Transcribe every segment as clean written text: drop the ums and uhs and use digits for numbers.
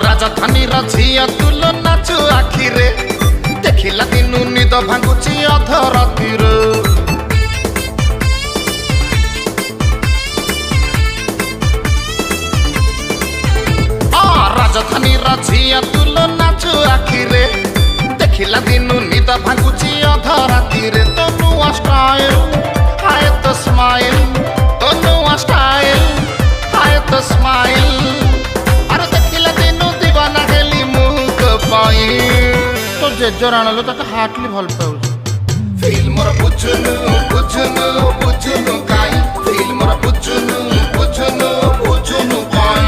राजधानी झिया तुल नाचु आखिरे देखिला दिनु निद भांगुची अध रातिर राजधानी झिया तुल नाचु आखिरे देखिला दिनु निद भांगुची अध रातिर तो नुआ स्टाइल हाय तो स्माइल तो नुआ स्टाइल हाय तो स्माइल अरे देखिला दिनु दीवाना हेली मुख पाई तो जेजर आणलो तक हार्टली भल पाउछ फील मोर बुझनु बुझनु बुझनु काई फील मोर बुझनु बुझनु बुझनु काई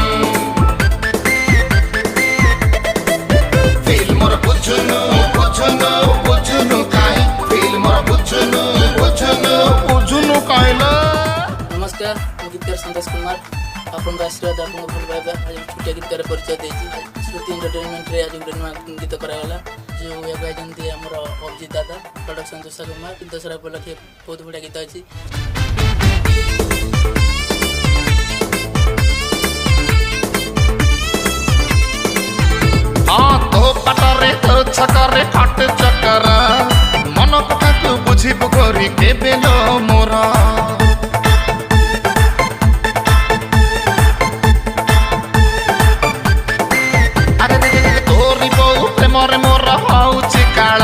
फील मोर बुझनु बुझनु बुझनु काई फील मोर बुझनु बुझनु बुझनु काईला। नमस्कार मैं गीतकार संतोष कुमार आपन आशीर्वाद आपन भल पाइबा आज छुटिया गीतकार परिचय देछि श्रुति एंटरटेनमेंट रे आज गुटे नुआ गीत करागला जो या गायजंती हमर अभिजीत दादा प्रोडक्शन जोसा कुमार दशरा उपलक्षे बहुत बड़ा गीत अछि। तो पटरे तो छकरे फाट चकरा मन कथा तू बुझिबु गोरी के बेलो मोरा अरे तोरी बहु प्रेमरे मोर हउची काळ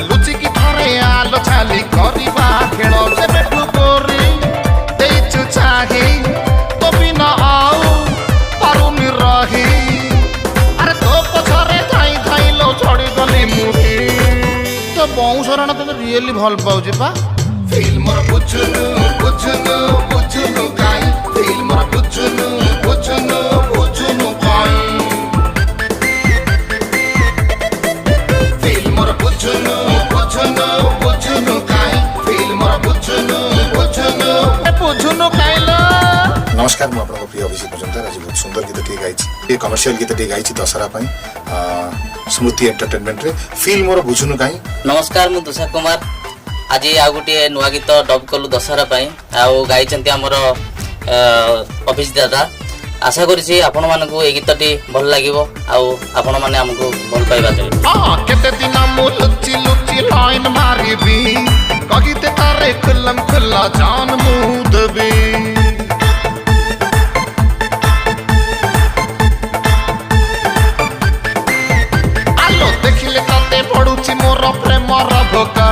लुचि की थरे आलो छाली करिबा खेल से बेटू गोरी देइछु चाही तो बिना आउ पारुनी रही तो बहु शरण तो रियली भल पाउछ पा फील मोर बुझनु बुझनु बुझनु काई फील मोर बुझनु बुझनु बुझनु काई फील मोर बुझनु बुझनु बुझनु काई फील मोर बुझनु बुझनु बुझनु काईला। नमस्कार मैं आपन प्रिय अभिषेक मजुमदार आज बहुत सुंदर गीत टे गाइछि ये कमर्शियल गीत टे गाइछि दशहरा पई स्मृति एंटरटेनमेंट रे फील मोर बुझनु काई। नमस्कार मैं तुषार कुमार आज आ गोटे नुआ गीत डब कलु दशहरा पई आउ गाइछंती हमर अभिजीत दादा आशा करिछि आपण मानकु ए गीतटी भल लागिवो आउ आपण माने हमकु भल पाइबा देबे केते दिन मु लुचि लुचि लाइन मारिबी कगिते तारे खुल्लम खुल्ला जान मु देबी देखिले तते पडुची मोर प्रेमर भोका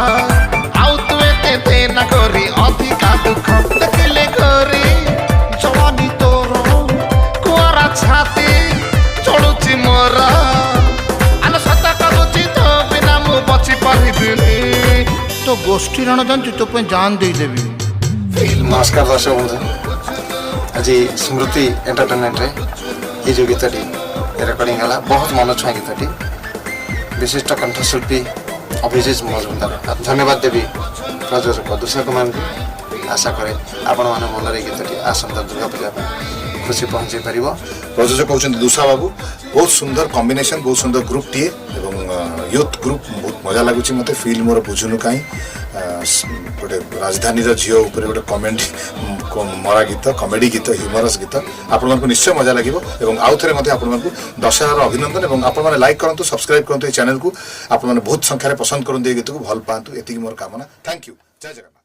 आउ तू एते देना करी अधिका दुख देखिले करी जवानी तोर कुआरा छाती चलुची मोर आलो सता करूची तो बिना मु बची परिबिनी तो गोष्ठी रण जानछु तो पे जान दे देबी। नमस्कार दर्शक बंधु आज स्मृति एंटरटेनमेंट रे ये जो गीतटी रिकॉर्डिंग हला बहुत मन छुआ गीतटी विशिष्ट कंठशिल्पी अभिजीत मजुमदार धन्यवाद देवी प्रयोजक दुषा कुमार को आशा करे आपण माने मनरे गीतटी आसंता दुर्गा पूजा खुशी पहुंचे पारिबो। प्रयोजक होचन दुषा बाबू बहुत सुंदर कॉम्बिनेशन बहुत सुंदर ग्रुप टीए एवं यूथ ग्रुप बहुत मजा लागुची मते फील मोर बुझुनु काई गोटे राजधानी झील उपर गोटे कमेडी मरा गीत कमेडी गीत ह्यूमरस गीत आपको निश्चय मजा लगे और आउ थे आपको दशहरा अभिनंदन और आपने लाइक करूँ सब्सक्राइब करूँ चैनल को आपने बहुत संख्यार पसंद करूँ गीत को भल पातु ये मोर कामना। Thank you. जय जगन्नाथ।